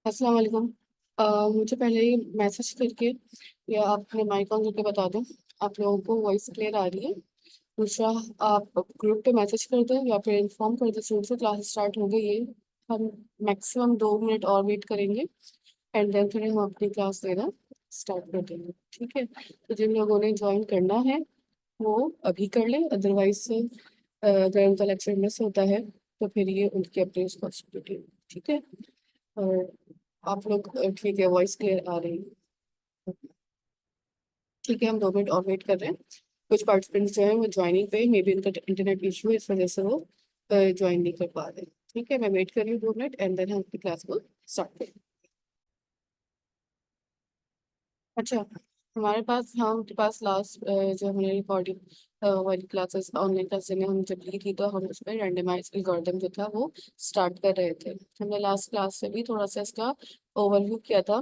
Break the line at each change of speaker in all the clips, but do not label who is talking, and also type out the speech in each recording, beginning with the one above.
अस्सलाम वालेकुम। मुझे पहले ही मैसेज करके या आप अपने माइक ऑन करके बता दें आप लोगों को वॉइस क्लियर आ रही है। दूसरा, आप ग्रुप पे मैसेज कर दें या फिर इन्फॉर्म कर दें स्टूडेंट से क्लास स्टार्ट हो गई है। हम मैक्सिमम 2 मिनट और वेट करेंगे एंड देन फिर हम अपनी क्लास लेना स्टार्ट कर देंगे। ठीक है, तो जिन लोगों ने ज्वाइन करना है वो अभी कर लें, अदरवाइज अगर उनका लेक्चर मिस होता है तो फिर ये उनकी अपनी रिस्पॉन्सिबिलिटी है। ठीक है, और आप लोग ठीक है, वॉइस क्लियर आ रही है। ठीक है, हम 2 मिनट और वेट कर रहे हैं। कुछ पार्टिसिपेंट्स जो है वो ज्वाइनिंग पे मे बी उनका इंटरनेट इशू है, इस वजह से वो ज्वाइन नहीं कर पा रहे। ठीक है, मैं वेट कर रही हूँ 2 मिनट एंड देन हम अपनी क्लास को स्टार्ट करें। अच्छा, हमारे पास लास्ट जो हमने रिकॉर्डिंग वाली क्लासेस ऑनलाइन क्लासेस में हम जब ली थी तो हम उसमें रैंडमाइज एल्गोरिथम जो था वो स्टार्ट कर रहे थे। हमने लास्ट क्लास से भी थोड़ा सा इसका ओवरव्यू किया था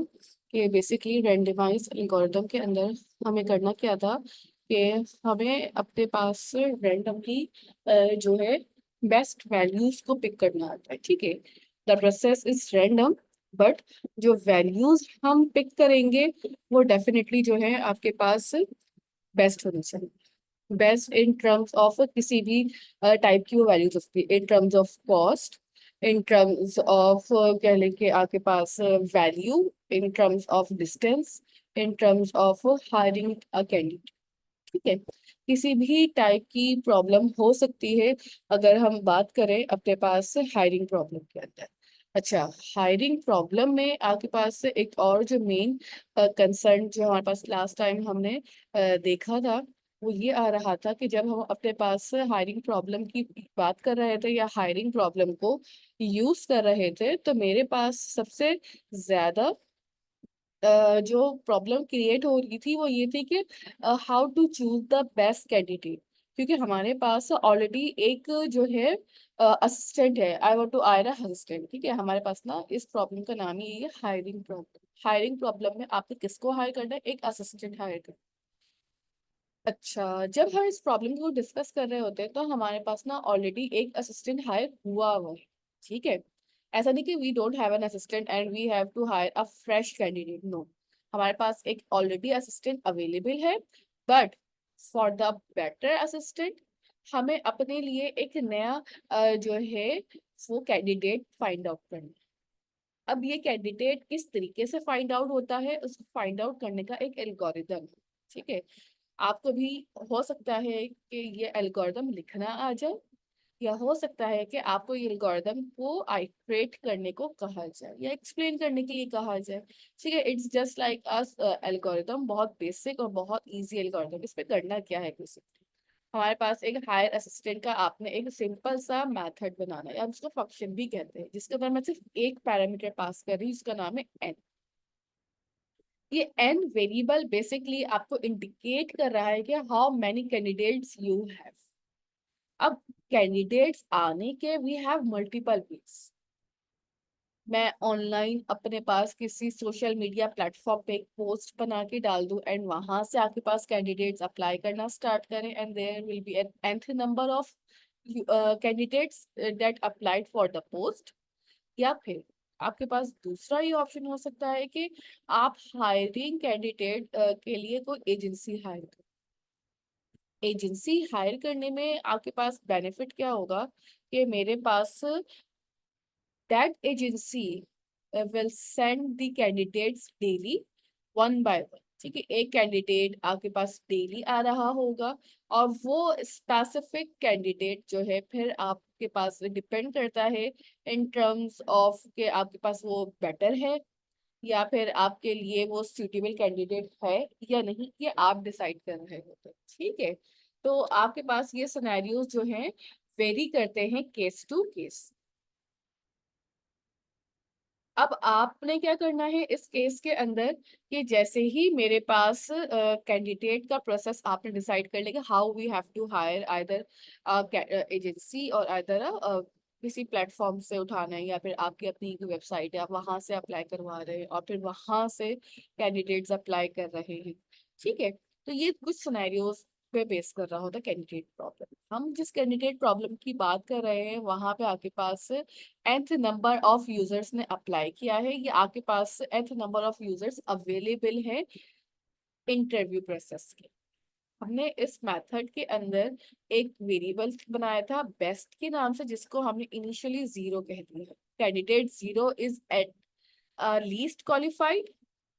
कि बेसिकली रैंडमाइज एल्गोरिथम के अंदर हमें करना क्या था कि हमें अपने पास रैंडमली जो है बेस्ट वैल्यूज को पिक करना आता है। ठीक है, the process is random, but जो वैल्यूज हम पिक करेंगे वो डेफिनेटली जो है आपके पास बेस्ट होनी चाहिए। बेस्ट इन टर्म्स ऑफ किसी भी टाइप की वो वैल्यूज होती है, in terms of cost, in terms of कह लें कि आपके पास value, in terms of distance, in terms of hiring a candidate. ठीक है, किसी भी टाइप की प्रॉब्लम हो सकती है अगर हम बात करें अपने पास हायरिंग प्रॉब्लम के अंदर। अच्छा, हायरिंग प्रॉब्लम में आपके पास एक और जो मेन कंसर्न जो हमारे पास लास्ट टाइम हमने देखा था वो ये आ रहा था कि जब हम अपने पास हायरिंग प्रॉब्लम की बात कर रहे थे या हायरिंग प्रॉब्लम को यूज कर रहे थे तो मेरे पास सबसे ज्यादा जो प्रॉब्लम क्रिएट हो रही थी वो ये थी कि how to choose the best candidate, क्योंकि हमारे पास ऑलरेडी एक जो है असिस्टेंट है, I want to hire assistant. ठीक है, हमारे पास ना इस प्रॉब्लम का नाम ही है हायरिंग प्रॉब्लम। हायरिंग प्रॉब्लम में आपको किसको हायर करना है? एक असिस्टेंट हायर करना। अच्छा, जब हम इस प्रॉब्लम को डिस्कस कर रहे होते हैं तो हमारे पास ना ऑलरेडी एक असिस्टेंट हायर हुआ हुआ है। ठीक है, ऐसा नहीं कि we don't have an assistant and we have to hire a fresh candidate, no. हमारे पास एक ऑलरेडी असिस्टेंट अवेलेबल है, but for the better assistant हमें अपने लिए एक नया जो है वो कैंडिडेट फाइंड आउट करना है। अब ये कैंडिडेट किस तरीके से फाइंड आउट होता है, उसको फाइंड आउट करने का एक एल्गोरिदम है। ठीक है, आपको भी हो सकता है कि ये एल्गोरिदम लिखना आ जाए या हो सकता है कि आपको ये एल्गोरिदम को आइट्रेट करने को कहा जाए या एक्सप्लेन करने के लिए कहा जाए। ठीक है, it's just like us algorithm, बहुत बेसिक और बहुत इजी एल्गोरिदम। इस पे करना क्या है किसी, हमारे पास एक हायर असिस्टेंट का आपने एक सिंपल सा मेथड बनाना है या उसको फंक्शन भी कहते हैं जिसके अंदर मैं सिर्फ एक पैरामीटर पास कर रही हूँ जिसका नाम है एन। ये एन वेरिएबल बेसिकली आपको इंडिकेट कर रहा है कि how many candidates you have. अब कैंडिडेट्स आने के वी हैव मल्टीपल वेज। मैं ऑनलाइन अपने पास किसी सोशल मीडिया प्लेटफॉर्म पे एक पोस्ट बना के डाल दूं एंड वहां से आपके पास कैंडिडेट्स अप्लाई करना स्टार्ट करें and there will be an nth number of candidates that applied for the post. या फिर आपके पास दूसरा ये ऑप्शन हो सकता है कि आप हायरिंग कैंडिडेट के लिए कोई एजेंसी हायर करें। एजेंसी हायर करने में आपके पास बेनिफिट क्या होगा कि मेरे पास that agency will send the candidates daily one by one. ठीक है, एक कैंडिडेट आपके पास डेली आ रहा होगा और वो स्पेसिफिक कैंडिडेट जो है फिर आपके पास डिपेंड करता है इन टर्म्स ऑफ के आपके पास वो बेटर है या फिर आपके लिए वो सूटेबल कैंडिडेट है या नहीं, ये आप डिसाइड कर रहे होते हैं। ठीक है, तो आपके पास ये सिनेरियोज जो हैं वेरी करते हैं केस टू केस। अब आपने क्या करना है इस केस के अंदर कि जैसे ही मेरे पास कैंडिडेट का प्रोसेस आपने डिसाइड कर लेगा, how we have to hire either agency और आइदर किसी प्लेटफॉर्म से उठाना है या फिर आपकी अपनी वेबसाइट है आप वहां से अप्लाई करवा रहे हैं और फिर वहां से कैंडिडेट्स अप्लाई कर रहे हैं। ठीक है, तो ये कुछ सिनेरियोज पे बेस कर रहा होता है कैंडिडेट प्रॉब्लम। हम जिस कैंडिडेट प्रॉब्लम की बात कर रहे हैं वहां पे आपके पास nth नंबर ऑफ यूजर्स ने अप्लाई किया है, या आपके पास nth number of users available है इंटरव्यू प्रोसेस के। हमने इस मेथड के अंदर एक वेरिएबल बनाया था बेस्ट के नाम से, जिसको हमने इनिशियली जीरो कह दिया। Candidate zero is at least qualified,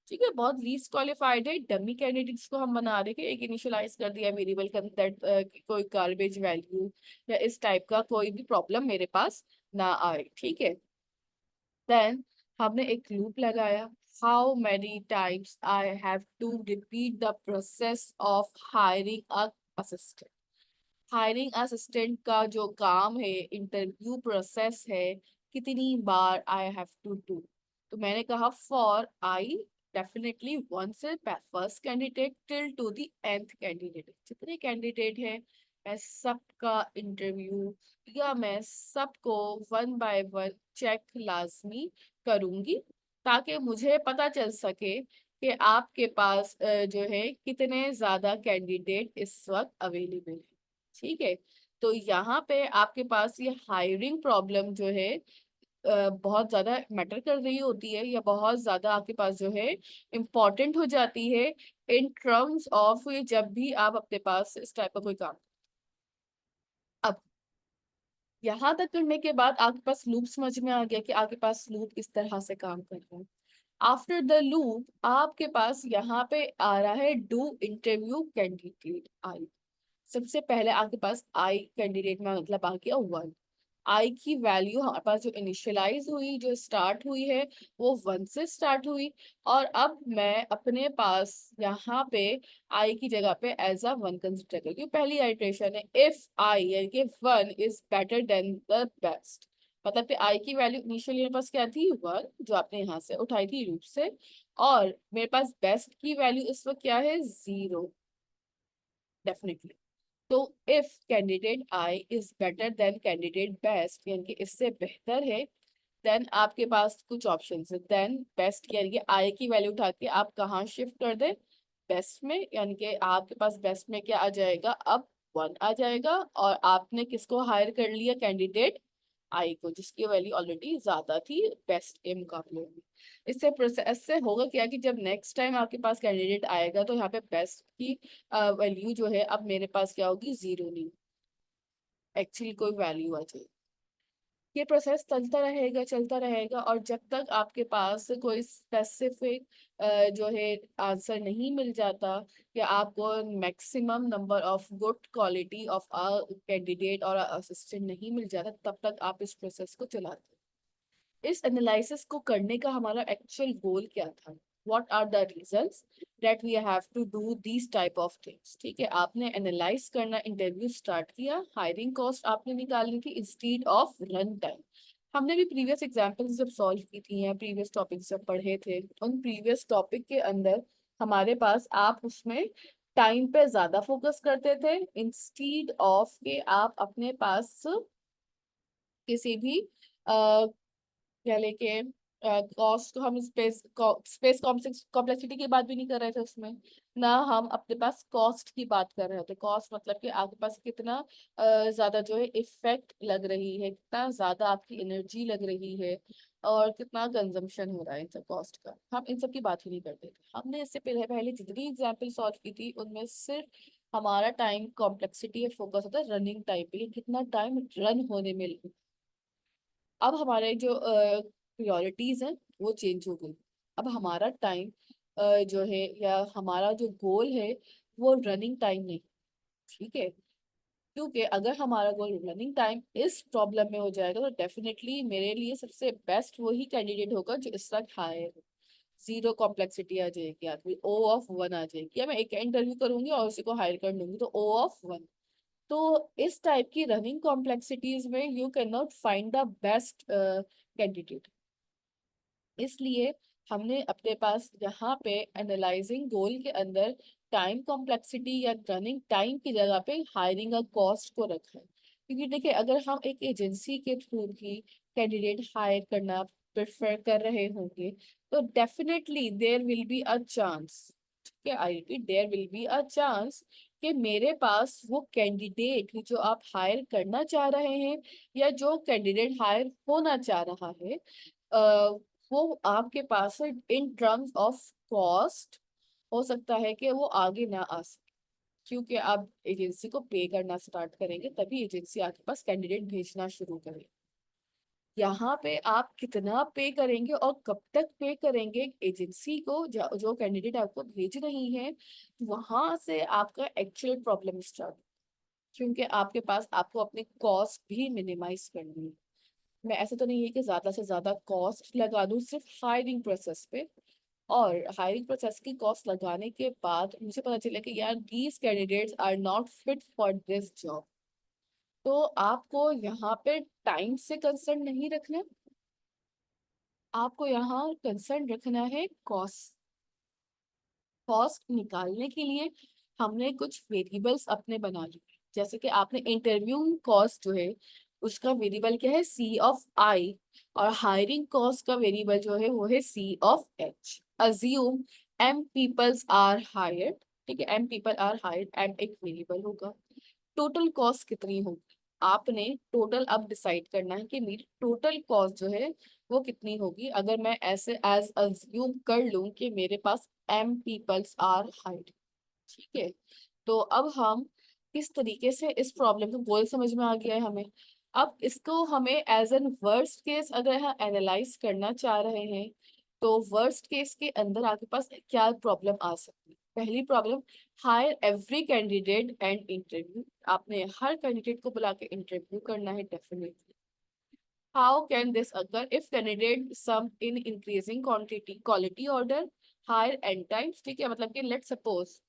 ठीक है, बहुत लीस्ट क्वालिफाइड है। डमी कैंडिडेट्स को हम बना रहे थे, एक इनिशियलाइज कर दिया वेरिएबल के अंदर कोई गार्बेज वैल्यू या इस टाइप का कोई भी प्रॉब्लम मेरे पास ना आए, ठीक है। देन हमने एक लूप लगाया, how many times I have to repeat the process of hiring a assistant. Hiring assistant का जो काम है, इंटरव्यू प्रोसेस है, कितनी बार आई हैव टू डू। तो मैंने कहा फॉर आई डेफिनेटली वन से first candidate till to the nth candidate, जितने कैंडिडेट हैं मैं सबका इंटरव्यू या मैं सबको वन बाय वन चेक लाजमी करूंगी, ताकि मुझे पता चल सके कि आपके पास जो है कितने ज्यादा कैंडिडेट इस वक्त अवेलेबल है, ठीक है। तो यहाँ पे आपके पास ये हायरिंग प्रॉब्लम जो है बहुत ज्यादा मैटर कर रही होती है, या बहुत ज्यादा आपके पास जो है इम्पोर्टेंट हो जाती है इन टर्म्स ऑफ जब भी आप अपने पास इस टाइप का कोई काम। अब यहाँ तक करने के बाद आपके पास लूप समझ में आ गया कि आपके पास लूप इस तरह से काम कर रहा है। आफ्टर द लूप आपके पास यहाँ पे आ रहा है डू इंटरव्यू कैंडिडेट आई। सबसे पहले आपके पास आई कैंडिडेट में मतलब आ गया वन। आई की वैल्यू हमारे पास जो इनिशियलाइज हुई, जो स्टार्ट हुई है, वो वन से स्टार्ट हुई। और अब मैं अपने पास यहाँ पे आई की जगह पे एज अ वन कंसिडर करूँ, पहली आइट्रेशन है इफ आई यानी कि one is better than the best. मतलब कि आई की वैल्यू इनिशियली मेरे पास क्या थी, वन, जो आपने यहाँ से उठाई थी रूप से, और मेरे पास बेस्ट की वैल्यू इस वक्त क्या है, जीरो, डेफिनेटली। तो if candidate i is better then candidate best, यानी कि इससे बेहतर है, देन आपके पास कुछ ऑप्शन है। देन बेस्ट यानी कि आई की वैल्यू उठा के आप कहाँ शिफ्ट कर दें, बेस्ट में, यानी कि आपके पास बेस्ट में क्या आ जाएगा, अब वन आ जाएगा। और आपने किसको हायर कर लिया, कैंडिडेट आई को, जिसकी वैल्यू ऑलरेडी ज्यादा थी बेस्ट के मुकाबले में। इससे प्रोसेस से होगा क्या कि जब नेक्स्ट टाइम आपके पास कैंडिडेट आएगा तो यहाँ पे बेस्ट की वैल्यू जो है अब मेरे पास क्या होगी, जीरो नहीं, एक्चुअली कोई वैल्यू आ जाएगी। ये प्रोसेस चलता रहेगा चलता रहेगा, और जब तक आपके पास कोई स्पेसिफिक जो है आंसर नहीं मिल जाता, या आपको maximum number of good quality of a candidate और असिस्टेंट नहीं मिल जाता, तब तक आप इस प्रोसेस को चलाते हैं। इस एनालिसिस को करने का हमारा एक्चुअल गोल क्या था, what are the reasons that we have to do these type of things, ठीक है। आपने एनालाइज करना, इंटरव्यू स्टार्ट किया, हायरिंग कॉस्ट आपने निकालनी थी इंस्टीड ऑफ रन टाइम। हमने भी प्रीवियस एग्जांपल्स जब सॉल्व की थी या प्रीवियस टॉपिक्स जब पढ़े थे, उन प्रीवियस टॉपिक के अंदर हमारे पास आप उसमें टाइम पे ज्यादा फोकस करते थे इंस्टीड ऑफ के आप अपने पास किसी भी क्या लेके कॉस्ट, हम स्पेस स्पेस कॉम्प्लेक्सिटी की बात भी नहीं कर रहे थे उसमें, ना हम अपने पास कॉस्ट की बात कर रहे थे। कॉस्ट मतलब कि आपके पास कितना ज्यादा जो है इफेक्ट लग रही है, कितना ज्यादा आपकी एनर्जी लग रही है, और कितना कंजम्पशन हो रहा है इन सब कॉस्ट का, हम इन सब की बात ही नहीं करते थे। हमने इससे पहले पहले जितनी एग्जाम्पल सॉल्व की थी उनमें सिर्फ हमारा टाइम कॉम्प्लेक्सिटी फोकस होता है रनिंग टाइम पे, कितना टाइम रन होने में। अब हमारे जो प्रायोरिटीज हैं वो चेंज हो गई। अब हमारा टाइम जो है, या हमारा जो गोल है, वो रनिंग टाइम नहीं, ठीक है। क्योंकि अगर हमारा गोल रनिंग टाइम इस प्रॉब्लम में हो जाएगा, तो डेफिनेटली मेरे लिए सबसे बेस्ट वही कैंडिडेट होगा जो इस वक्त हायर, जीरो कॉम्प्लेक्सिटी आ जाएगी, आदमी ओ ऑफ वन आ जाएगी, या मैं एक इंटरव्यू करूंगी और उसी को हायर कर लूंगी तो ओ ऑफ वन। तो इस टाइप की रनिंग कॉम्प्लेक्सिटीज में you can not find the best candidate. इसलिए हमने अपने पास यहाँ पे एनालाइजिंग गोल के अंदर टाइम कॉम्प्लेक्सिटी या रनिंग टाइम की जगह पे हायरिंग अ कॉस्ट को रखा है। क्योंकि देखिए, अगर हम एक एजेंसी के थ्रू ही कैंडिडेट हायर करना प्रेफर कर रहे होंगे, तो definitely there will be a chance, ठीक है, I repeat, there will be a chance कि मेरे पास वो कैंडिडेट जो आप हायर करना चाह रहे हैं या जो कैंडिडेट हायर होना चाह रहा है, वो आपके पास इन टर्म्स ऑफ कॉस्ट हो सकता है कि वो आगे ना आ सके, क्योंकि आप एजेंसी को पे करना स्टार्ट करेंगे तभी एजेंसी आपके पास कैंडिडेट भेजना शुरू करेगी। यहाँ पे आप कितना पे करेंगे और कब तक पे करेंगे एजेंसी को, जो कैंडिडेट आपको भेज रही है, वहां से आपका एक्चुअल प्रॉब्लम स्टार्ट, क्योंकि आपके पास आपको अपनी कॉस्ट भी मिनिमाइज करनी है। मैं ऐसा तो नहीं है कि ज्यादा से ज्यादा कॉस्ट लगा दूं सिर्फ हायरिंग प्रोसेस पे, और हायरिंग प्रोसेस की कॉस्ट लगाने के बाद मुझे पता चला कि यार these candidates are not fit for this job, तो आपको यहाँ पे टाइम से कंसर्न नहीं रखना, आपको यहाँ कंसर्न रखना है कॉस्ट। कॉस्ट निकालने के लिए हमने कुछ वेरिएबल्स अपने बना लिए, जैसे कि आपने इंटरव्यू कॉस्ट जो है उसका वेरिएबल क्या है, सी ऑफ आई, और हायरिंग कॉस्ट का वेरिएबल जो है वो है C of H. Assume M peoples are hired, ठीक है, M people are hired, M एक वेरिएबल होगा। टोटल कॉस्ट कितनी होगी, आपने टोटल अब डिसाइड करना है कि मेरी टोटल कॉस्ट जो है वो कितनी होगी। अगर मैं ऐसे एज अज्यूम कर लूं कि मेरे पास एम पीपल्स आर हाइड, ठीक है, तो अब हम किस तरीके से इस प्रॉब्लम को, गोल समझ में आ गया है हमें। अब इसको हमें एज एन वर्स्ट केस अगर हम एनालाइज करना चाह रहे हैं, तो वर्स्ट केस के अंदर आपके पास क्या प्रॉब्लम आ सकती है। पहली problem, hire every candidate and interview, आपने हर कैंडिडेट को बुला के इंटरव्यू करना है definitely. How can this occur if candidate some in increasing quantity quality order hire and times, ठीक है, मतलब कि लेट सपोज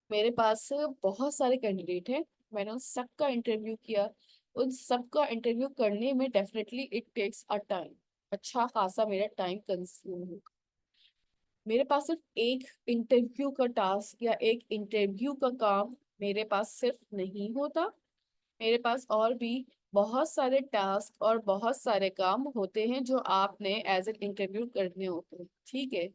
मेरे पास बहुत सारे कैंडिडेट हैं, मैंने उन सबका इंटरव्यू किया, उन सबका इंटरव्यू करने में definitely it takes a time, अच्छा खासा मेरा टाइम कंज्यूम होगा। मेरे पास सिर्फ एक इंटरव्यू का टास्क या एक इंटरव्यू का काम मेरे पास सिर्फ नहीं होता, मेरे पास और भी बहुत सारे टास्क और बहुत सारे काम होते हैं जो आपने एज एन इंटरव्यू करने होते हैं, ठीक है।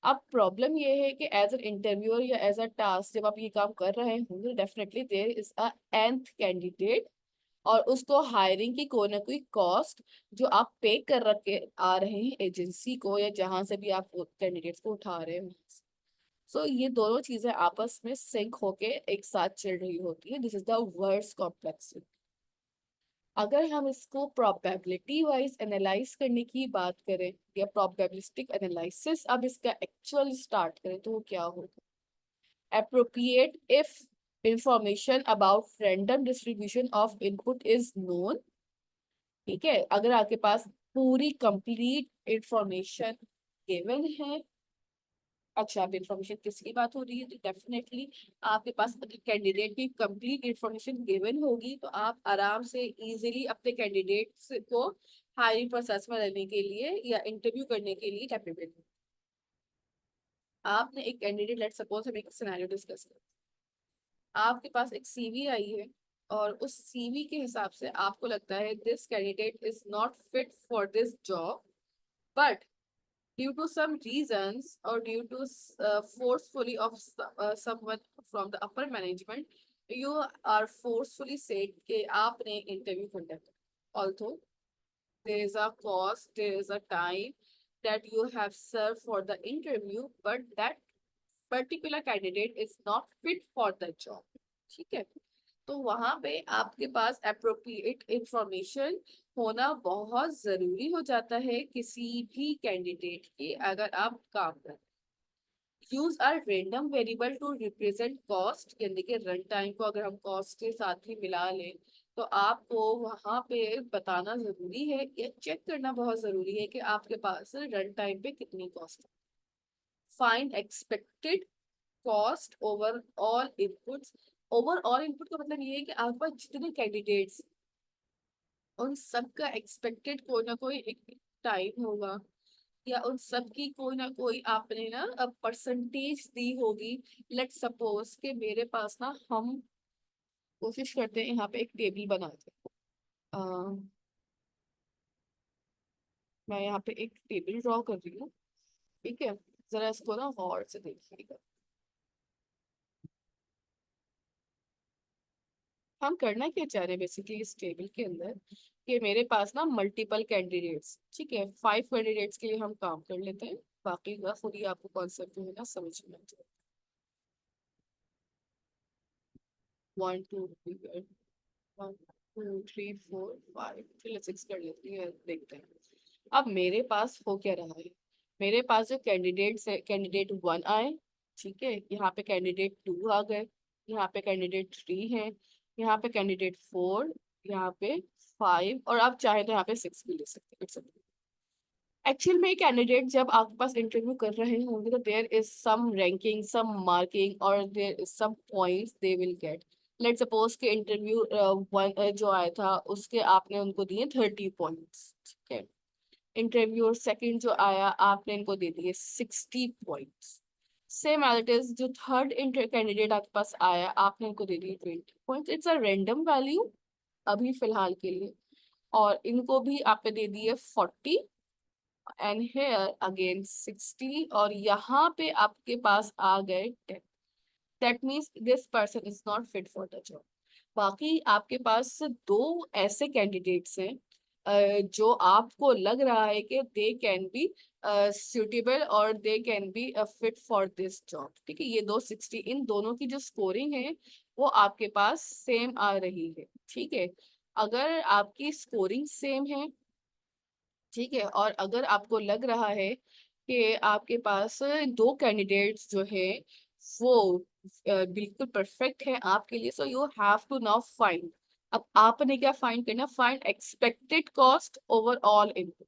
अब प्रॉब्लम ये है कि एज एन इंटरव्यूअर या एज अ टास्क जब आप ये काम कर रहे होंगे, definitely there is a nth candidate, और उसको हायरिंग की कोई ना कोई कॉस्ट जो आप पे कर रखे आ रहे हैं एजेंसी को, या जहां से भी आप कैंडिडेट्स को उठा रहे हैं। सो ये दोनों चीजें आपस में सिंक होके एक साथ चल रही होती है, this is the words complex. अगर हम इसको प्रोबेबिलिटी वाइज एनालाइज करने की बात करें या प्रोबेबिलिस्टिक एनालिसिस अब इसका एक्चुअल स्टार्ट करें, तो वो क्या होगा। appropriate if information about random distribution of input is known, ठीक है, अगर आपके पास पूरी कंप्लीट इंफॉर्मेशन गिवन है। अच्छा, अब इंफॉर्मेशन किसकी बात हो रही है, तो डेफिनेटली आपके पास अगर कैंडिडेट की कंप्लीट इंफॉर्मेशन गिवन होगी तो आप आराम से इजीली अपने कैंडिडेट्स को हायरिंग प्रोसेस में लेने के लिए या इंटरव्यू करने के लिए कैपेबल हो। आपने एक कैंडिडेट, लेट सपोज हम एक सिनेरियो डिस्कस करें, आपके पास एक सीवी आई है और उस सीवी के हिसाब से आपको लगता है this candidate is not fit for this job, but due to some reasons or due to forcefully of someone from the upper management, you are forcefully said कि आपने interview conduct, although there is a cost, there is a time that you have served for the interview, but that particular candidate is not fit for the job, ठीक है। तो वहां पे आपके पास appropriate information होना बहुत जरूरी हो जाता है किसी भी कैंडिडेट के, अगर आप काम कर। Use our random variable to represent cost, यानी कि रन टाइम को अगर हम कॉस्ट के साथ ही मिला लें, तो आपको वहां पे बताना जरूरी है या चेक करना बहुत जरूरी है कि आपके पास रन टाइम पे कितनी कॉस्ट है। Find expected cost over all inputs, overall input का मतलब ये है कि आपके पास जितने कैंडिडेट्स, उन सबका एक्सपेक्टेड कोई ना कोई एक टाइम होगा, या उन सब की कोई ना कोई आपने ना अब परसेंटेज दी होगी। लेट सपोज कि मेरे पास ना, हम कोशिश करते हैं यहाँ पे एक टेबल बनाते हैं। मैं यहाँ पे एक टेबल ड्रॉ कर रही हूँ, ठीक है, जरा इसको ना गौर से देखिएगा। हम करना क्या चाह रहे हैं बेसिकली इस टेबल के अंदर, कि मेरे पास ना मल्टीपल कैंडिडेट्स, ठीक है, 5 कैंडिडेट्स के लिए हम काम कर लेते हैं, बाकी का खुद ही आपको कॉन्सेप्ट जो है ना समझ में आ जाए। 1 2 3 1 2 3 4 5, चलो 6 कर लेते हैं, देखते हैं। अब मेरे पास हो क्या रहा है, मेरे पास जो कैंडिडेट्स है, कैंडिडेट 1 आए, ठीक है, यहाँ पे कैंडिडेट 2 आ गए, यहाँ पे कैंडिडेट 3 है, यहाँ पे कैंडिडेट 4, यहाँ पे 5, और आप चाहे तो यहाँ पे 6 भी ले सकते हैं। एक्चुअल में कैंडिडेट जब आपके पास इंटरव्यू कर रहे होंगे तो there is some ranking, some marking, और there is some points they will get. Let suppose के इंटरव्यू वन जो आया था उसके आपने उनको दिए 30 पॉइंट्स, ठीक है। इंटरव्यू सेकंड जो आया आपने इनको दे दिए 60 points. Same as it is जो थर्ड इंटर कैंडिडेट आपके पास आया आपने इनको दे दिए 20 points. It's a random value अभी फिलहाल के लिए, और इनको भी आपने दे दिए 40 एंड हेयर अगेन 60, और यहाँ पे आपके पास आ गए 10। That means this person is not fit for the job. बाकी आपके पास दो ऐसे कैंडिडेट्स हैं जो आपको लग रहा है कि दे कैन बी सुटेबल और they can be fit for this job, ठीक है। ये दो 60, इन दोनों की जो स्कोरिंग है वो आपके पास सेम आ रही है, ठीक है। अगर आपकी स्कोरिंग सेम है, ठीक है, और अगर आपको लग रहा है कि आपके पास दो कैंडिडेट्स जो है वो बिल्कुल परफेक्ट है आपके लिए, so you have to now find. अब आपने क्या फाइंड करना, find expected cost overall input.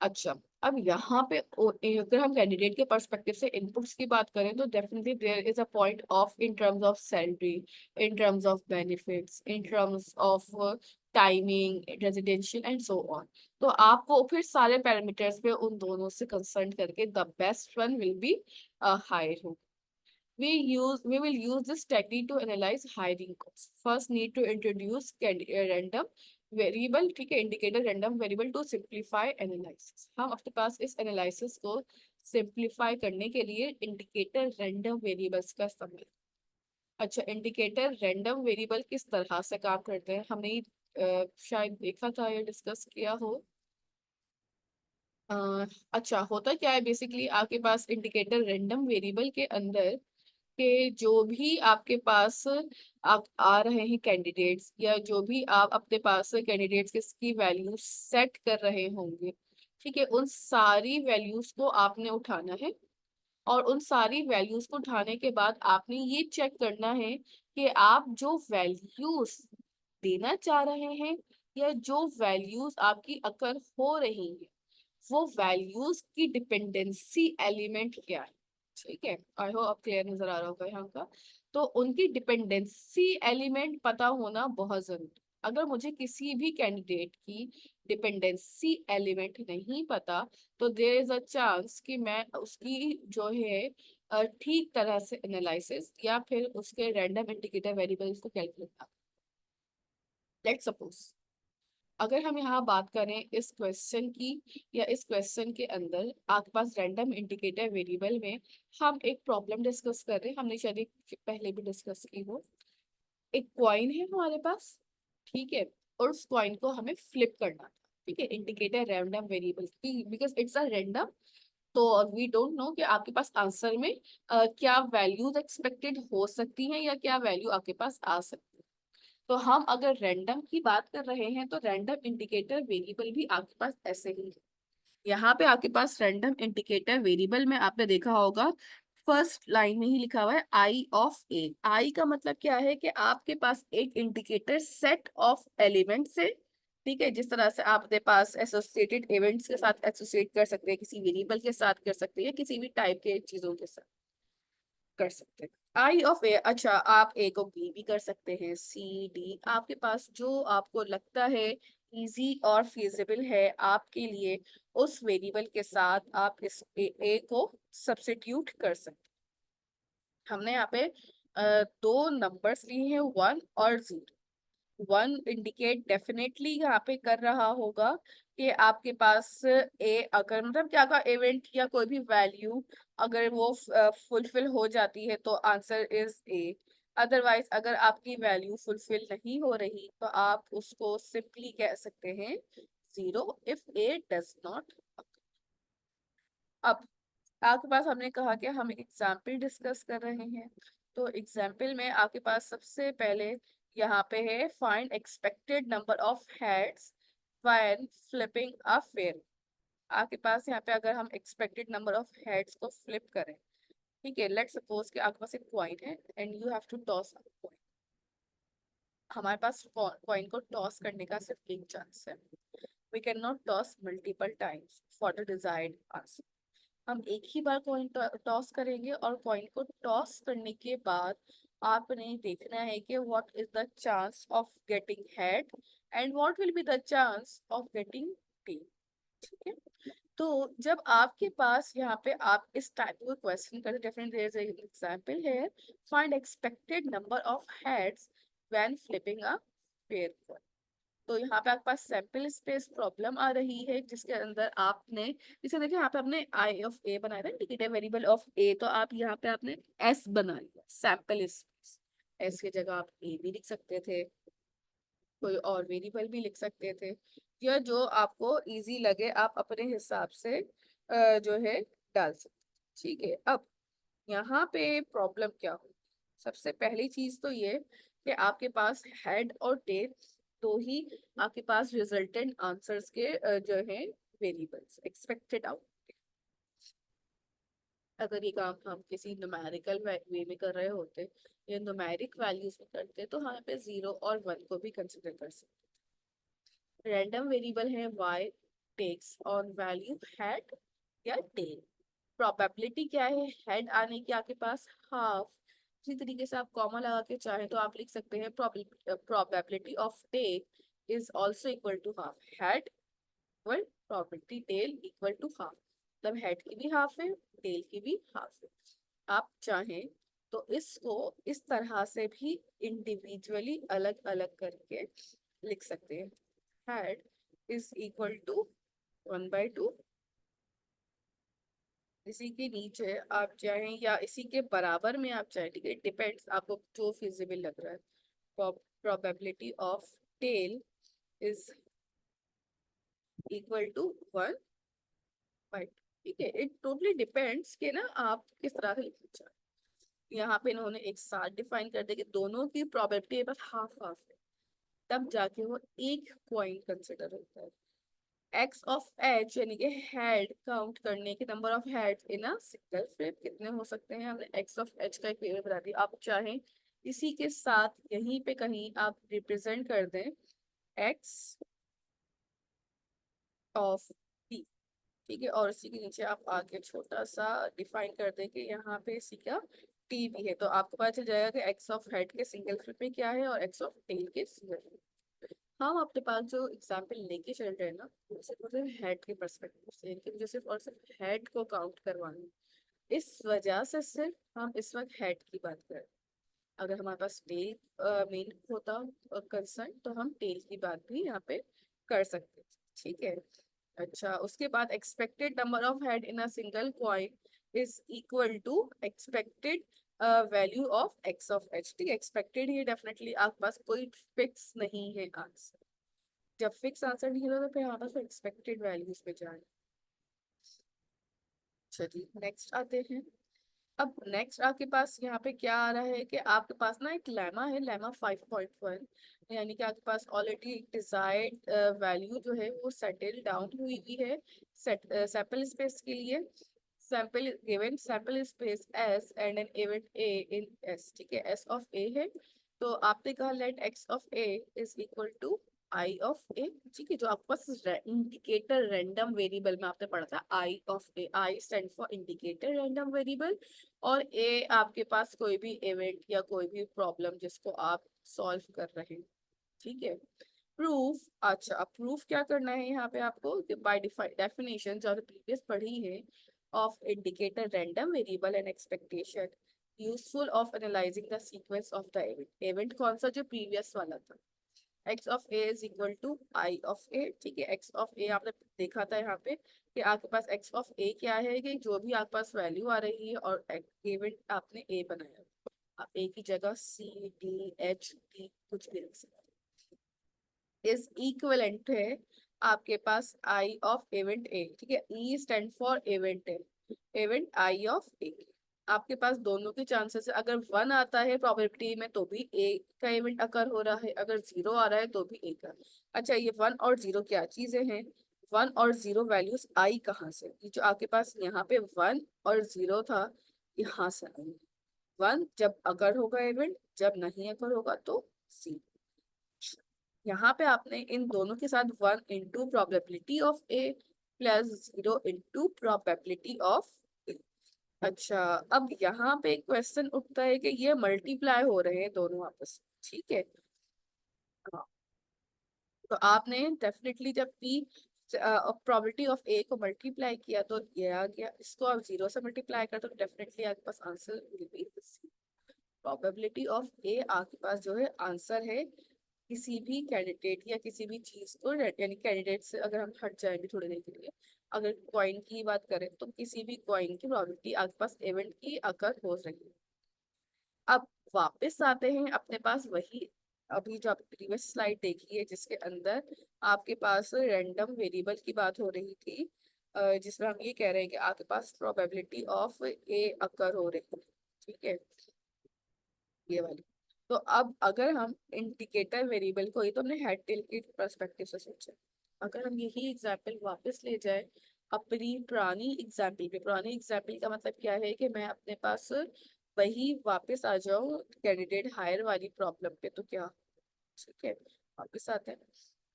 अच्छा, अब यहाँ पे अगर हम कैंडिडेट के पर्सपेक्टिव से इनपुट्स की बात करें तो definitely there is a point of in terms of salary, in terms of benefits, in terms of timing, residential and so on. तो आपको फिर सारे पैरामीटर्स पे उन दोनों से कंसल्ट करके the best one will be hire हो। We will use this technique to analyze hiring costs. First need to introduce random variable, ठीक है, indicator random variable to simplify analysis. हम अपने पास इस एनालिसिस को सिंप्लीफाई करने के लिए इंडिकेटर रैंडम वेरिएबल्स का इस्तेमाल। अच्छा, इंडिकेटर रैंडम वेरिएबल किस तरह से काम करते हैं हमने शायद देखा था या डिस्कस किया हो। अच्छा, होता क्या है बेसिकली आपके पास इंडिकेटर रैंडम वेरिएबल के अंदर के जो भी आपके पास आप आ रहे हैं कैंडिडेट्स, या जो भी आप अपने पास कैंडिडेट्स की वैल्यू सेट कर रहे होंगे, ठीक है, उन सारी वैल्यूज को आपने उठाना है। और उन सारी वैल्यूज को उठाने के बाद आपने ये चेक करना है कि आप जो वैल्यूज देना चाह रहे हैं या जो वैल्यूज आपकी अकर हो रही है वो वैल्यूज की डिपेंडेंसी एलिमेंट क्या है, ठीक है। आई होप अब क्लियर नजर आ रहा होगा यहाँ का। तो उनकी डिपेंडेंसी एलिमेंट पता होना बहुत जरूरी। अगर मुझे किसी भी कैंडिडेट की डिपेंडेंसी एलिमेंट नहीं पता तो देयर इज अ चांस कि मैं उसकी जो है ठीक तरह से एनालिसिस या फिर उसके रैंडम इंडिकेटर वेरिएबल्स को कैलकुलेट। लेट्स सपोज अगर हम यहाँ बात करें इस क्वेश्चन की, या इस क्वेश्चन के अंदर आपके पास रैंडम इंडिकेटर वेरिएबल में हम एक प्रॉब्लम डिस्कस कर रहे हैं, हमने शायद पहले भी डिस्कस की हो। एक कॉइन है हमारे पास, ठीक है, और उस कॉइन को हमें फ्लिप करना था, ठीक है, इंडिकेटर रैंडम वेरिएबल की बिकॉज इट्स अ रैंडम। तो वी डोंट नो कि आपके पास आंसर में क्या वैल्यूज एक्सपेक्टेड हो सकती हैं या क्या वैल्यू आपके पास आ सकती है। तो हम अगर रैंडम की बात कर रहे हैं तो रैंडम इंडिकेटर वेरिएबल भी आपके पास ऐसे ही है। यहाँ पे आपके पास रैंडम इंडिकेटर वेरिएबल में आपने देखा होगा फर्स्ट लाइन में ही लिखा हुआ है आई ऑफ ए। आई का मतलब क्या है कि आपके पास एक इंडिकेटर सेट ऑफ एलिमेंट्स है, ठीक है। जिस तरह से आप अपने पास एसोसिएटेड इवेंट्स के साथ एसोसिएट कर सकते हैं, किसी वेरिएबल के साथ कर सकते हैं, किसी भी टाइप के चीजों के साथ कर सकते हैं। आई ऑफ ए, अच्छा आप ए को बी भी कर सकते हैं, सी डी, आपके पास जो आपको लगता है इजी और फिजिबल है आपके लिए उस वेरिएबल के साथ आप इस ए को सब्स्टिट्यूट कर सकते हैं। हमने यहाँ पे दो नंबर्स लिए हैं 1 और 0। 1 इंडिकेट डेफिनेटली यहाँ पे कर रहा होगा कि आपके पास ए अगर मतलब क्या का इवेंट या कोई भी वैल्यू अगर वो फुलफिल हो जाती है तो आंसर इज ए। अदरवाइज अगर आपकी वैल्यू फुलफिल नहीं हो रही तो आप उसको सिंपली कह सकते हैं 0 इफ ए डज नॉट। अब आपके पास हमने कहा कि हम एग्जाम्पल डिस्कस कर रहे हैं, तो एग्जाम्पल में आपके पास सबसे पहले यहाँ पे है find expected number of heads when flipping a fair. आपके पास यहाँ पे अगर हम एक्सपेक्टेड नंबर ऑफ हेड्स को फ्लिप करें, ठीक है, लेट्स सपोज कि आपके पास एक कॉइन है and you have to toss a coin. हमारे पास कॉइन को टॉस करने का सिर्फ एक चांस है। We can not toss multiple times for the desired answer. हम एक ही बार कॉइन टॉस करेंगे और कॉइन को टॉस करने के बाद आपने देखना है कि what is the chance of getting head and what will be the chance of getting tail. ठीक है, तो जब आपके पास यहाँ पे आप इस टाइप का क्वेश्चन करते, definitely there is an example here, find expected number of heads when flipping a pair coin. तो यहाँ पे आपके पास सैंपल स्पेस प्रॉब्लम आ रही है जिसके अंदर आपने, जैसे देखिए यहाँ पे आपने आई ऑफ ए बनाया था, इंडिकेटर वेरिएबल ऑफ ए, तो आप यहाँ पे आपने एस बना लिया सैंपल स्पेस। एस की जगह आप ए भी लिख सकते थे, कोई और वेरिएबल भी लिख सकते थे, या जो आपको इजी लगे आप अपने हिसाब से जो है डाल सकते। ठीक है, अब यहाँ पे प्रॉब्लम क्या हो, सबसे पहली चीज तो ये कि आपके पास हेड और टेल दो ही आपके पास रिजल्टेंट आंसर्स के जो है वेरिएबल्स एक्सपेक्टेड आउट। अगर ये काम हम किसी न्यूमेरिकल वे में कर रहे होते या न्यूमेरिक वैल्यूज में करते तो हम यहाँ पे 0 और 1 को भी कंसिडर कर सकते। रैंडम वेरिएबल है y takes on value head या टेल। प्रोबेबिलिटी क्या है हेड आने की आपके पास हाफ। इसी तरीके से आप कॉमा लगा के चाहें तो आप लिख सकते हैं probability of tail is also equal to half head equal probability tail equal to half. मतलब हेड की भी हाफ है, टेल की भी हाफ है। आप चाहें तो इसको इस तरह से भी इंडिविजुअली अलग अलग करके लिख सकते हैं। हेड इज इक्वल टू 1/2, इसी के नीचे आप चाहें या इसी के बराबर में आप चाहें, ठीक है, डिपेंड्स आपको जो फिजिबल लग रहा है। Probability of tail is equal to 1/2। ठीक है, इट टोटली डिपेंड्स कि ना आप किस तरह से लिखना चाहते हैं। यहाँ पे इन्होंने एक साथ डिफाइन कर दिया कि दोनों की प्रोबेबिलिटी बस हाफ हाफ है, तब जाके वो एक क्वाइन कंसिडर होता है। एक्स ऑफ एच यानी कि हेड काउंट करने के number of heads in a single flip कितने हो सकते हैं, हमने एक्स ऑफ एच का एक वेरिएबल बता दिया। आप चाहें इसी के साथ यहीं पे कहीं आप रिप्रेजेंट कर दें एक्स ऑफ टी, ठीक है, और इसी के नीचे आप आगे छोटा सा डिफाइन कर दें कि यहाँ पे इसी का टी भी है, तो आपको पता चल जाएगा कि एक्स ऑफ हेड के सिंगल फ्लिप में क्या है और एक्स ऑफ टेल के सिंगल फ्लिप। हम अपने पास जो एग्जाम्पल लेके चल रहे हैं ना, वो सिर्फ और सिर्फ हेड के पर्सपेक्टिव से, इनके मुझे सिर्फ और सिर्फ हेड को काउंट करवाना है। इस वजह से सिर्फ हम इस वक्त हेड की बात करें। अगर हमारे पास टेल मेन होता कंसर्न तो हम टेल की बात भी यहाँ पे कर सकते थे। ठीक है, अच्छा, उसके बाद expected number of head in a single coin is equal to expected value of x of h. ठीक है, एक्सपेक्टेड ही डेफिनेटली आपके पास कोई फिक्स नहीं है आंसर। जब फिक्स आंसर नहीं होता तो फिर हमारे पास एक्सपेक्टेड वैल्यूज पे जाए। चलिए नेक्स्ट आते हैं। अब नेक्स्ट आपके पास यहाँ पे क्या आ रहा है कि आपके पास ना एक लेमा है, लेमा 5.1, यानी कि आपके पास ऑलरेडी डिजायर्ड वैल्यू जो है वो सेटल डाउन हुई हुई है सैंपल स्पेस के लिए। Sample given sample space S and an event A in S. ठीक है, एस ऑफ ए है, तो आपने कहा let X of A is equal to I of A. ठीक है, जो आपके पास इंडिकेटर रैंडम वेरिएबल में आपने पढ़ा था I of A, I stand for indicator random variable और ए आपके पास कोई भी इवेंट या कोई भी प्रॉब्लम जिसको आप सॉल्व कर रहे हैं। ठीक है, प्रूफ, अच्छा अब प्रूफ क्या करना है यहाँ पे आपको, बाय डेफिनेशन जो आपने प्रीवियस पढ़ी है of indicator random variable and expectation useful of analyzing the sequence of the event. Event कौन सा, जो प्रीवियस वाला था, X of A is equal to I of A. ठीक है, एक्स ऑफ ए आपने देखा था यहाँ पे कि आपके पास एक्स ऑफ ए क्या है कि जो भी आपके पास वैल्यू आ रही है और इवेंट आपने ए बनाया, आप एक ही जगह CDHD कुछ भी रख सकते इज इक्वलेंट है आपके पास आई ऑफ इवेंट ए, ठीक है। E stand for event A, event I of A. आपके पास दोनों के चांसेस है, अगर वन आता है प्रोबेबिलिटी में तो भी ए का इवेंट अकर हो रहा है, अगर जीरो आ रहा है तो भी ए का। अच्छा, ये वन और जीरो क्या चीजें हैं? वन और जीरो वैल्यूज आई कहाँ से? ये जो आपके पास यहाँ पे वन और जीरो था, यहाँ से आई। वन जब अगर होगा इवेंट, जब नहीं अगर होगा तो सी। यहाँ पे आपने इन दोनों के साथ one into probability of A plus zero into probability of A. अच्छा, अब यहाँ पे एक क्वेश्चन उठता है कि ये मल्टीप्लाई हो रहे हैं दोनों आपस में, ठीक है। हाँ, तो आपने डेफिनेटली जब पी प्रोबेबिलिटी ऑफ ए को मल्टीप्लाई किया तो ये आ गया, इसको आप जीरो से मल्टीप्लाई कर तो डेफिनेटली आपके पास answer will be probability of A. आपके पास जो है आंसर है किसी भी कैंडिडेट या किसी भी चीज को, यानी कैंडिडेट से अगर हम हट जाएंगे थोड़ी देर के लिए, अगर कॉइन की बात करें तो किसी भी कॉइन की प्रोबेबिलिटी आपके पास इवेंट की अकर हो रही है। अब वापस आते हैं अपने पास वही, अभी जो आपने प्रीवियस स्लाइड देखी है जिसके अंदर आपके पास रैंडम वेरिएबल की बात हो रही थी, जिसमें हम ये कह रहे हैं कि आपके पास प्रोबेबिलिटी ऑफ ए अकर हो रही है, ठीक है, ये वाली। तो अब अगर हम इंडिकेटर वेरिएबल को, ये तो हमने हेड टेल के पर्सपेक्टिव से सोचा, अगर हम यही एग्जाम्पल वापस ले जाए अपनी पुरानी एग्जाम्पल का मतलब क्या है कि मैं अपने पास वही वापस आ जाऊं कैंडिडेट हायर वाली प्रॉब्लम पे, तो क्या, ठीक है, वापस आते हैं,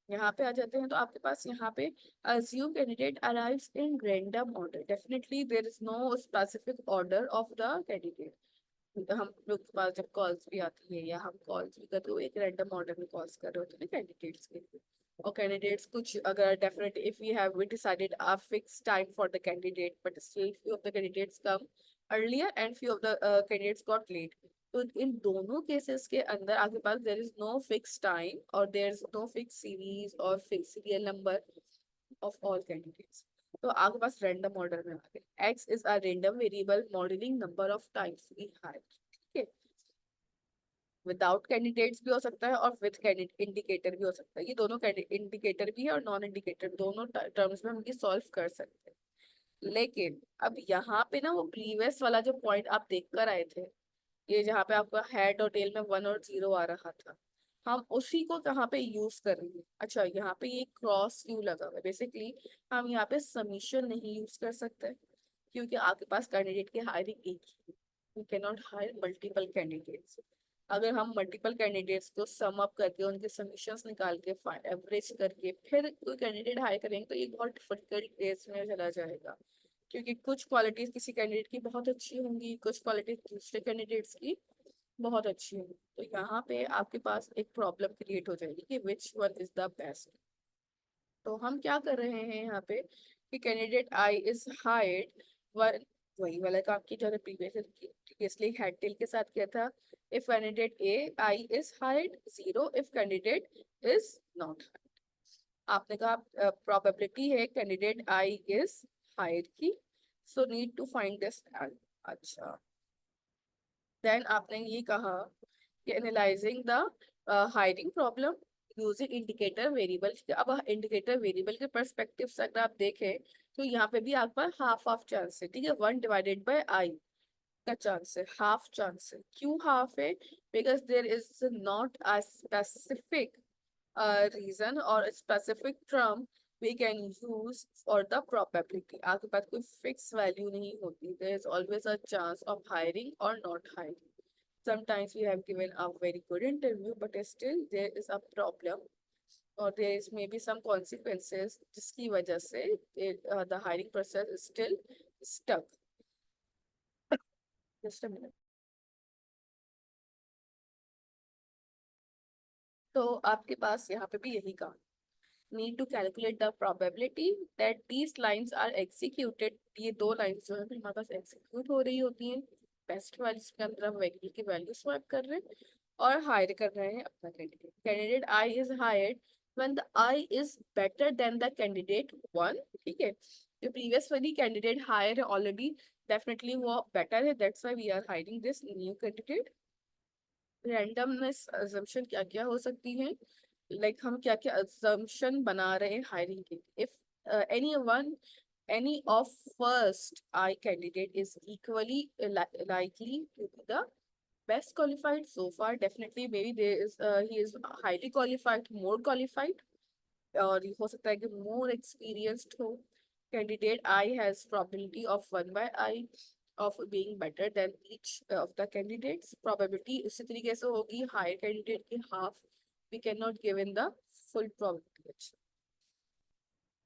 यहाँ पे आ जाते हैं। तो आपके पास यहाँ पे assume candidate arrives in random order, definitely there is no specific order of the candidate। हम लोग के पास जब कॉल्स भी आती है या हम कॉल्स भी करते हो एक रैंडम ऑर्डर में कॉल्स कर रहे होते हैं ना कैंडिडेट्स के लिए, और कैंडिडेट्स कुछ अगर definite if we have we decided a fix time for the candidate but still few of the candidates come earlier and few of the candidates got late. तो इन दोनों केसेस के अंदर आपके पास there is no fix time और there is no fix series और fix serial number of all candidates. तो आपके पास रैंडम ऑर्डर में आ गए, X is a random variable modelling number of times we hire, ठीक है। विदाउट कैंडिडेट्स भी हो सकता है और विद इंडिकेटर भी हो सकता है, ये दोनों इंडिकेटर भी है और नॉन इंडिकेटर दोनों टर्म्स में हम ये सॉल्व कर सकते हैं। लेकिन अब यहाँ पे ना वो प्रीवियस वाला जो पॉइंट आप देख कर आए थे, ये जहाँ पे आपका हेड और टेल में वन और जीरो आ रहा था, हम उसी को कहाँ पे यूज करेंगे? अच्छा, यहाँ पे ये क्रॉस व्यू लगा हुआ है, बेसिकली हम यहाँ पे समीशन नहीं यूज कर सकते क्योंकि आपके पास कैंडिडेट की हायरिंग एक ही है, you can not hire multiple candidates. अगर हम मल्टीपल कैंडिडेट्स को सम अप करके उनके समीशंस निकाल के एवरेज करके फिर कोई कैंडिडेट हायर करेंगे तो ये बहुत डिफिकल्ट केस में चला जाएगा, क्योंकि कुछ क्वालिटीज किसी कैंडिडेट की बहुत अच्छी होंगी, कुछ क्वालिटीज दूसरे कैंडिडेट्स की बहुत अच्छी होंगी। तो यहाँ पे आपके पास एक प्रॉब्लम क्रिएट हो जाएगी कि which one is the best. तो हम क्या कर रहे हैं यहाँ पे कि candidate i is hired one, वही वाला काम की जो प्रीवियसली हेड टेल के साथ किया था। If candidate a i is hired zero, if candidate is not. आपने कहा प्रोबेबिलिटी है कैंडिडेट आई इज हायर्ड की, so need to find this. अच्छा, देन आपने ये कहा कि analysing the hiring problem using indicator variable. अब इंडिकेटर वेरिएबल के परस्पेक्टिव से अगर आप देखें तो यहाँ पे भी आपके पास हाफ ऑफ चांस है, ठीक है, वन डिवाइडेड बाय आई का चांस है, हाफ चांस है। क्यों हाफ है? Because there is not a specific reason or a specific term we can use for the probability। आपके पास कोई fixed value नहीं होती, there is always a chance of hiring or not hiring। Sometimes we have given a very good interview but still there is a problem or there is maybe some consequences जिसकी वजह से the hiring process is still stuck। Just a minute। तो आपके पास यहाँ पे भी यही काम, need to calculate the probability that these lines are executed। ये दो लाइंस जो है हमारे पास एग्जीक्यूट हो रही होती हैं, बेस्ट वाली जिसके अंदर हम वेरिएबल की वैल्यू स्वैप कर रहे हैं और हायर कर रहे हैं अपना candidate. Candidate i is hired when the i is better than the candidate one, ठीक है। जो प्रीवियस वाली कैंडिडेट हायर है ऑलरेडी, डेफिनेटली वो बेटर है, that's why we are hiring this new candidate. Randomness assumption क्या क्या हो सकती है, लाइक हम क्या क्या अजम्पशन बना रहे हैं हायरिंग के लिए। If any one any of first I candidate is equally likely to be the best qualified so far, definitely maybe there is he is highly qualified, more qualified, और हो सकता है कि more experienced हो candidate। I has probability of 1 by I of being better than each of the candidates। probability इसी तरीके से होगी higher candidate की half, we cannot give in the full probability।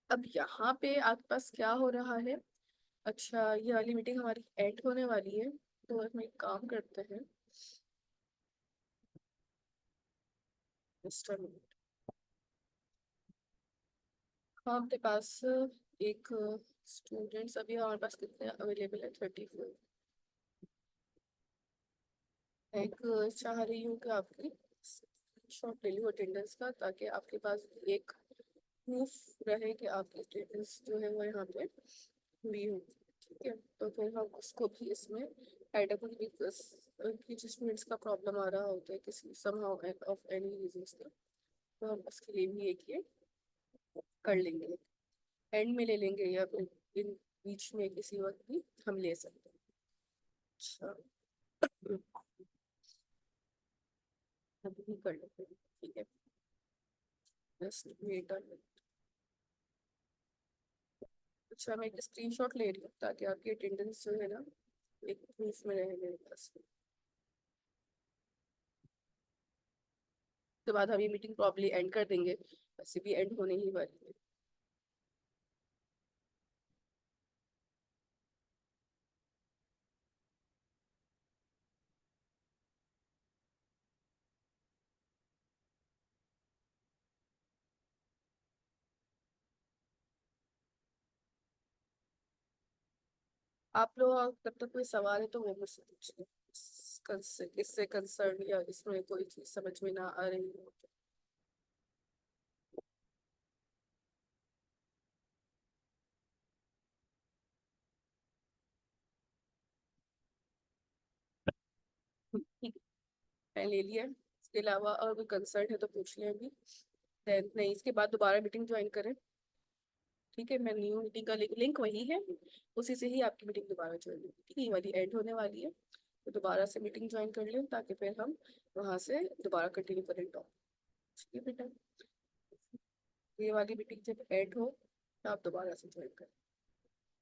अब यहाँ पे आपके पास क्या हो रहा है, अच्छा ये वाली मीटिंग हमारी एंड होने वाली है, तो हम एक काम करते हैं, मिस्टर हाँ आपके पास एक स्टूडेंट्स अभी हमारे पास कितने अवेलेबल है, 34। एक चाह रही हूँ कि आपकी शॉट ले लूँ अटेंडेंस का, ताकि आपके पास एक प्रूफ रहे कि आपकी अटेंडेंस जो है वो यहाँ पे हुई हो। ठीक है, तो फिर हम उसको भी इसमें ऐड अप कि जो स्टूडेंट्स का प्रॉब्लम आ रहा होता है किसी समहाउ ऑफ एनी रीजन से, तो हम उसके लिए भी एक ये कर लेंगे, एंड में ले लेंगे या फिर इन बीच में किसी वक्त भी हम ले सकते हैं। अच्छा अभी भी कर लेते हैं, ठीक है, जस्ट वेट अ मिनट। अच्छा मैं एक स्क्रीनशॉट ले रही हूँ ताकि आपकी अटेंडेंस जो है ना एक प्रूफ में रहे मेरे पास। उसके बाद हम ये मीटिंग प्रॉब्ली एंड कर देंगे, वैसे भी एंड होने ही वाली है। आप लोग तब तक कोई सवाल है तो वो मुझसे पूछिए, इससे कंसर्न या इसमें कोई चीज समझ में ना आ रही हो तो। ठीक है, मैं ले लिया, इसके अलावा और कोई कंसर्न है तो पूछ लें अभी, देन नहीं इसके बाद दोबारा मीटिंग ज्वाइन करें। ठीक है, मैं न्यू मीटिंग का लिंक वही है, उसी से ही आपकी मीटिंग दोबारा ज्वाइन होगी। ठीक है, ये वाली एंड होने वाली है, तो दोबारा से मीटिंग ज्वाइन कर लें ताकि फिर हम वहाँ से दोबारा कंटिन्यू करें टॉप। ठीक है बेटा, ये वाली मीटिंग जब एंड हो तो आप दोबारा से ज्वाइन करें।